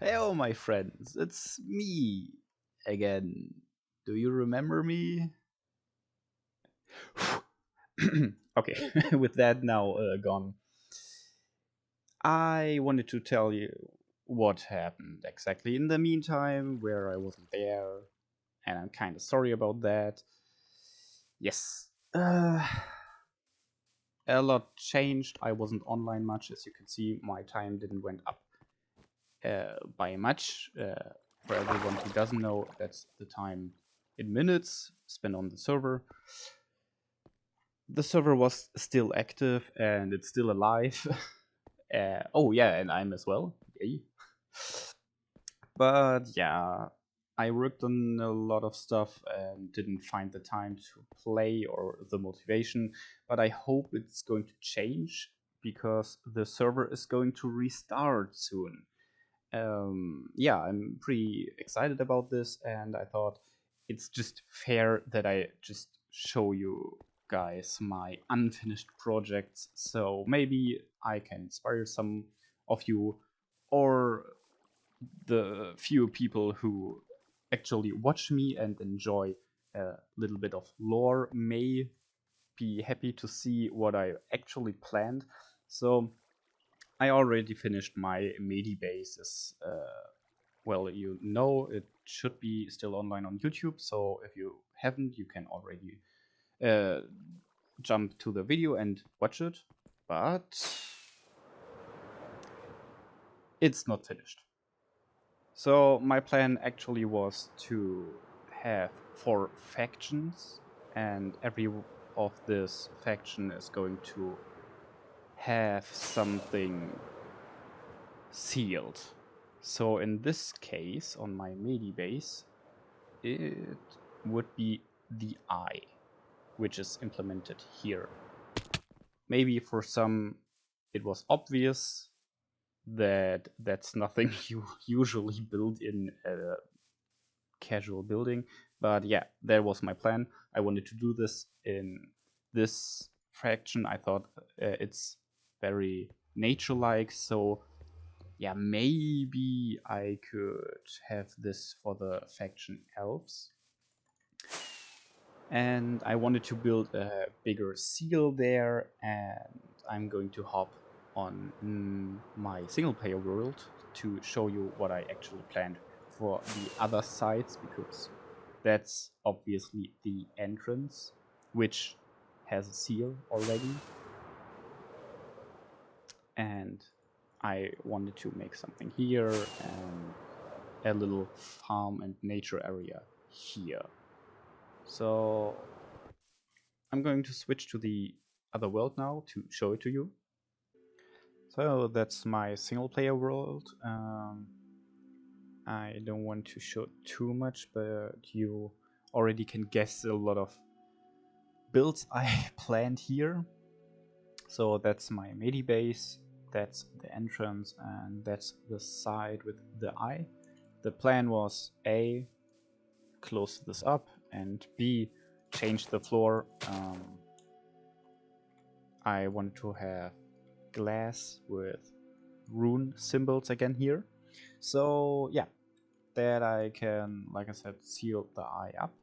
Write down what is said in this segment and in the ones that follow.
Hello, my friends, it's me again. Do you remember me? Okay, with that now gone, I wanted to tell you what happened exactly in the meantime, where I wasn't there, and I'm kind of sorry about that. Yes, a lot changed. I wasn't online much, as you can see. My time didn't went up by much. For everyone who doesn't know, that's the time in minutes spent on the server. The server was still active and it's still alive. Oh yeah, and I'm as well. Yay. But yeah, I worked on a lot of stuff and didn't find the time to play or the motivation. But I hope it's going to change because the server is going to restart soon. Yeah, I'm pretty excited about this, and I thought it's just fair that I just show you guys my unfinished projects. So maybe I can inspire some of you, or the few people who actually watch me and enjoy a little bit of lore may be happy to see what I actually planned. So I already finished my Medi bases. Well, you know it should be still online on YouTube. So if you haven't, you can already uh, jump to the video and watch it. But it's not finished. So my plan actually was to have 4 factions, and every of this faction is going to have something sealed. So in this case, on my Medi base, it would be the eye, which is implemented here. Maybe for some it was obvious that that's nothing you usually build in a casual building, but yeah, that was my plan. I wanted to do this in this fraction. I thought it's very nature-like, so yeah, maybe I could have this for the faction elves. And I wanted to build a bigger seal there, and I'm going to hop on my single player world to show you what I actually planned for the other sides, because that's obviously the entrance, which has a seal already. And I wanted to make something here and a little farm and nature area here. So I'm going to switch to the other world now to show it to you. So that's my single player world. I don't want to show too much, but you already can guess a lot of builds I planned here. So that's my Medi base, that's the entrance, and that's the side with the eye. The plan was A, close this up, and B, change the floor. I want to have glass with rune symbols again here. So yeah, that I can, like I said, seal the eye up.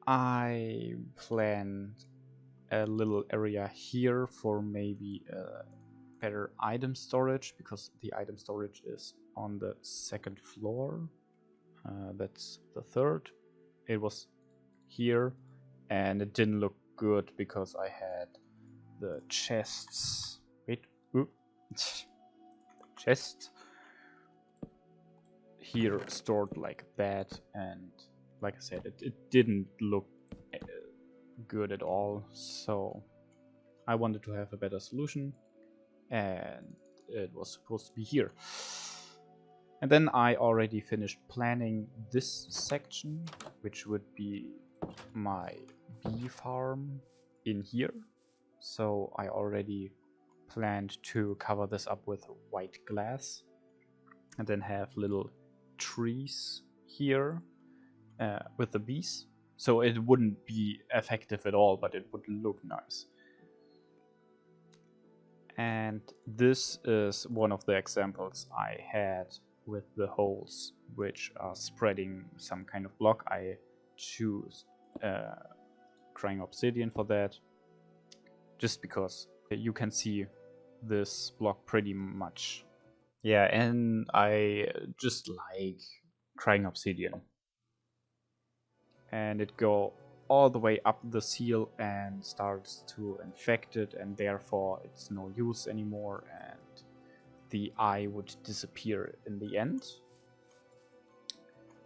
I planned a little area here for maybe a better item storage, because the item storage is on the second floor. That's the third. It was here, and it didn't look good because I had the chests. Wait, chest here stored like that, and like I said, it didn't look good at all. So I wanted to have a better solution, and it was supposed to be here. And then I already finished planning this section, which would be my bee farm in here. So I already planned to cover this up with white glass and then have little trees here with the bees. So it wouldn't be effective at all, but it would look nice. And this is one of the examples I had with the holes which are spreading some kind of block. I choose crying obsidian for that, just because you can see this block pretty much. Yeah, and I just like crying obsidian. And it go all the way up the seal and starts to infect it, and therefore it's no use anymore, and the eye would disappear in the end.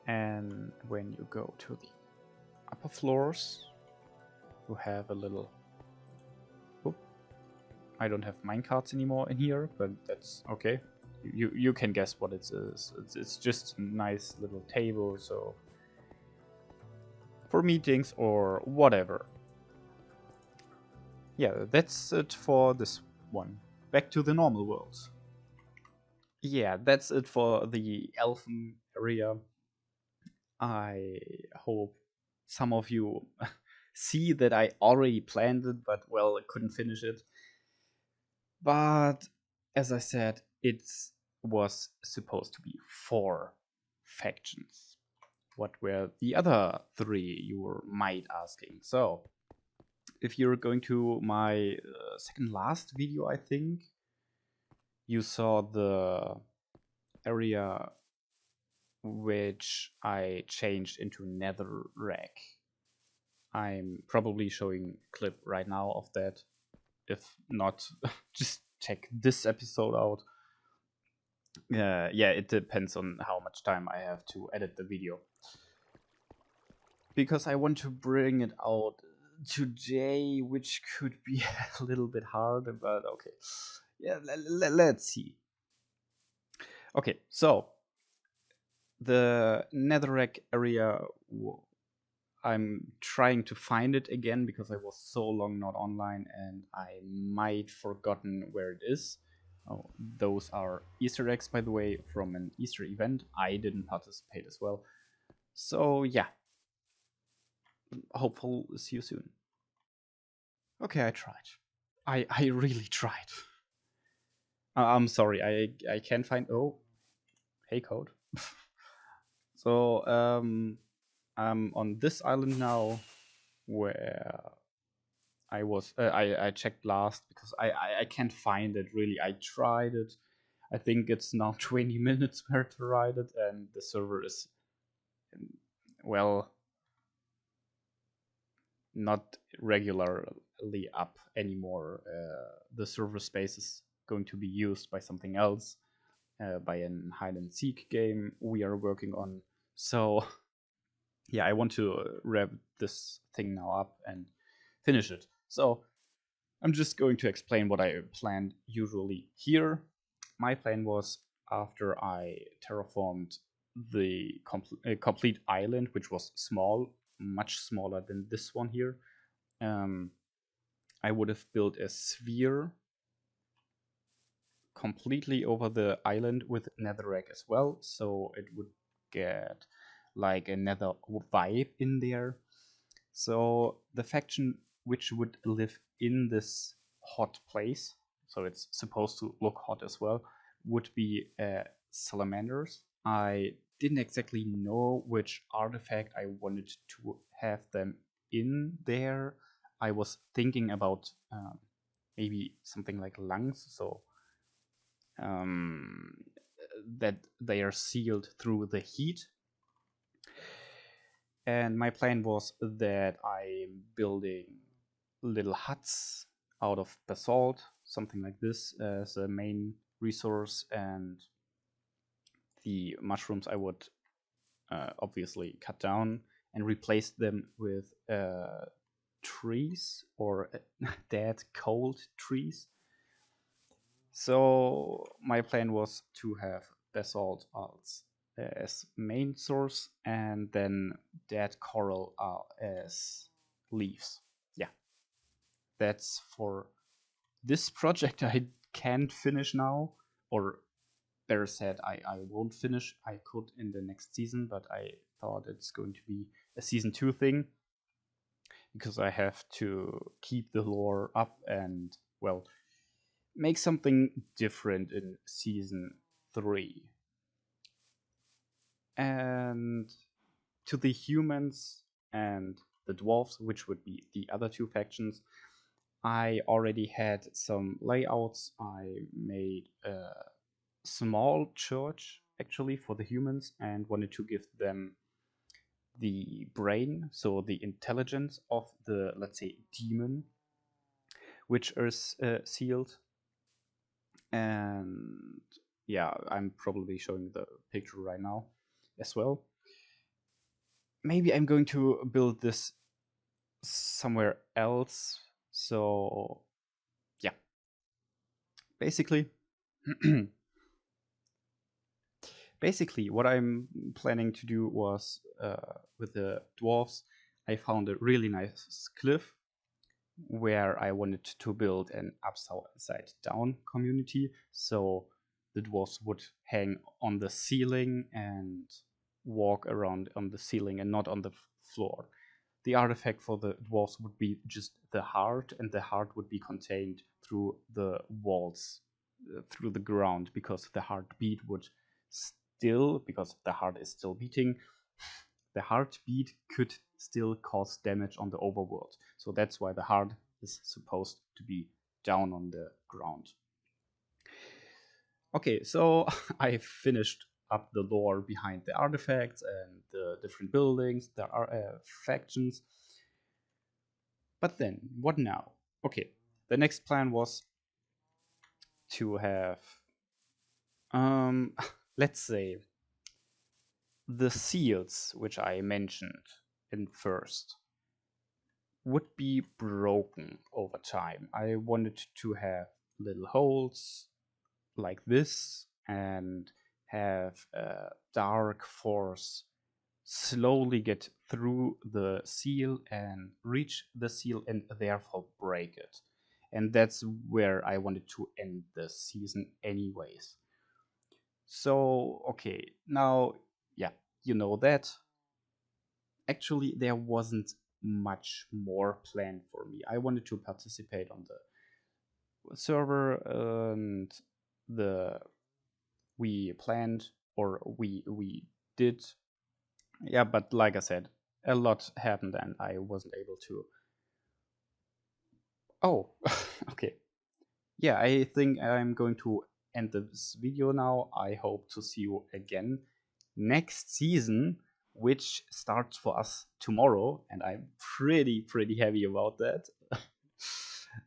And when you go to the upper floors, you have a little... Oop. I don't have minecarts anymore in here, but that's okay. You can guess what it is. It's just a nice little table, so for meetings or whatever. Yeah, that's it for this one. Back to the normal world. Yeah, that's it for the elfen area. I hope some of you see that I already planned it, but well, I couldn't finish it. But as I said, it was supposed to be 4 factions. What were the other 3, you might asking? So, if you're going to my second last video, I think, you saw the area which I changed into netherrack. I'm probably showing a clip right now of that. If not, just check this episode out. Yeah, it depends on how much time I have to edit the video. Because I want to bring it out today, which could be a little bit hard, but okay. Yeah, let's see. Okay, so the netherrack area, I'm trying to find it again because I was so long not online and I might forgotten where it is. Oh, those are Easter eggs, by the way, from an Easter event. I didn't participate as well. So yeah, hopefully see you soon. Okay, I tried. I really tried. I'm sorry, I can't find... Oh, hey code. So I'm on this island now, where I was I checked last because I can't find it really. I tried it. I think it's now 20 minutes where to ride it, and the server is, well, not regularly up anymore. The server space is going to be used by something else, by an hide and seek game we are working on. So yeah, I want to wrap this thing now up and finish it. So I'm just going to explain what I planned usually here. My plan was, after I terraformed the complete island, which was small, much smaller than this one here, I would have built a sphere completely over the island with netherrack as well, so it would get like a nether vibe in there. So the faction which would live in this hot place, so it's supposed to look hot as well, would be salamanders. I didn't exactly know which artifact I wanted to have them in there. I was thinking about maybe something like lungs, so that they are sealed through the heat. And my plan was that I'm building little huts out of basalt, something like this, as a main resource, and the mushrooms I would obviously cut down and replace them with trees, or dead cold trees. So my plan was to have basalt as main source, and then dead coral as leaves. Yeah, that's for this project. I can't finish now, or better said, I won't finish. I could in the next season, but I thought it's going to be a season 2 thing, because I have to keep the lore up, and well, make something different in season 3. And to the humans and the dwarves, which would be the other two factions, I already had some layouts. I made a small church actually for the humans and wanted to give them the brain, so the intelligence of the, let's say, demon, which is sealed. And yeah, I'm probably showing the picture right now as well. Maybe I'm going to build this somewhere else. So yeah, basically, basically what I'm planning to do was with the dwarves, I found a really nice cliff where I wanted to build an upside down community. So the dwarves would hang on the ceiling and walk around on the ceiling and not on the floor. The artifact for the dwarves would be just the heart, and the heart would be contained through the walls, through the ground, because the heartbeat would still, because the heart is still beating, the heartbeat could still cause damage on the overworld. So that's why the heart is supposed to be down on the ground. Okay, so I finished up the lore behind the artifacts and the different buildings, the factions. But then, what now? Okay, the next plan was to have, let's say, the seals, which I mentioned in first, would be broken over time. I wanted to have little holes like this and have a dark force slowly get through the seal and reach the seal and therefore break it. And that's where I wanted to end the season anyways. So, okay, now, yeah, you know that. Actually, there wasn't much more planned for me. I wanted to participate on the server, and the we planned, or we did. Yeah, but like I said, a lot happened and I wasn't able to. Oh, okay. Yeah, I think I'm going to end this video now. I hope to see you again next season, which starts for us tomorrow, and I'm pretty happy about that.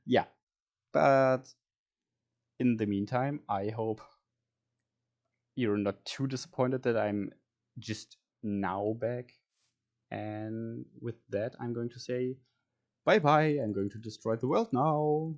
Yeah, but in the meantime, I hope you're not too disappointed that I'm just now back. And with that, I'm going to say bye bye. I'm going to destroy the world now.